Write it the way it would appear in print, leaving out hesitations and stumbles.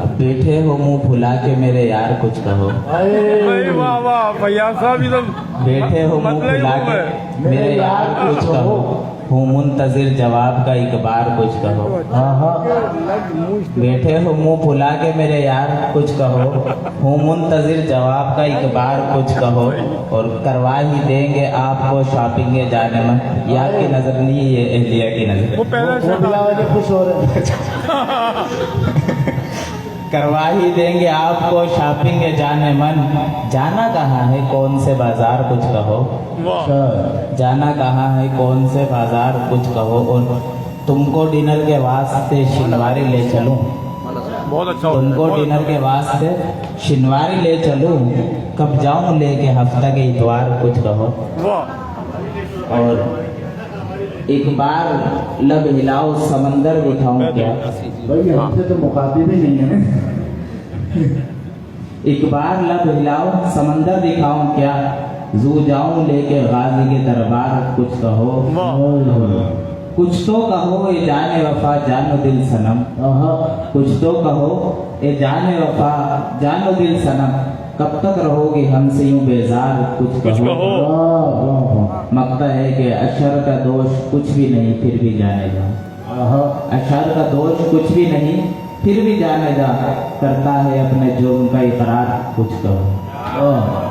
अब बैठे हो मुंह फुला के मेरे यार कुछ कहो। भाई वाह वाह भैया साहब एकदम बैठे हो मुंह मतलब ही फुला वो के मेरे यार कुछ कहो। हूँ मुंतजिर जवाब का एक बार कुछ कहो। बैठे हो मुंह फुला के मेरे यार कुछ कहो। हूँ मुंतजिर जवाब का एक बार कुछ कहो। और करवा ही देंगे आपको शॉपिंग जाने में। ये आपकी नजर नहीं, ये एहलिया की नजर। वो पहले से खुश हो रहे करवा ही देंगे आपको शॉपिंग जाने मन। जाना कहाँ है कौन से बाजार कुछ कहो। वाह जाना कहाँ है कौन से बाजार कुछ कहो। और तुमको डिनर के वास्ते शिनवारी ले चलूं। बहुत अच्छा हो तुमको गया। डिनर के वास्ते शिनवारी ले चलूं। कब जाऊं लेके हफ्ता के इतवार कुछ कहो। वाह और एक बार लब हिलाओ समंदर दिखाऊं क्या। भाई हमसे तो मुकाबले भी नहीं है। एक बार लब हिलाओ समंदर दिखाऊं क्या। जू जाऊं लेके गाजी के दरबार कुछ कहो। कुछ तो कहो ए जाने वफा जानो दिल सनम। कुछ तो कहो ए जाने वफा जानो दिल सनम। कब तक रहोगे हमसे यूं बेजार कुछ कहो। मकता है कि अशर का दोष कुछ भी नहीं फिर भी जाने जा। अशर का दोष कुछ भी नहीं फिर भी जाने जा। करता है अपने जुर्म का इकरार कुछ कहो।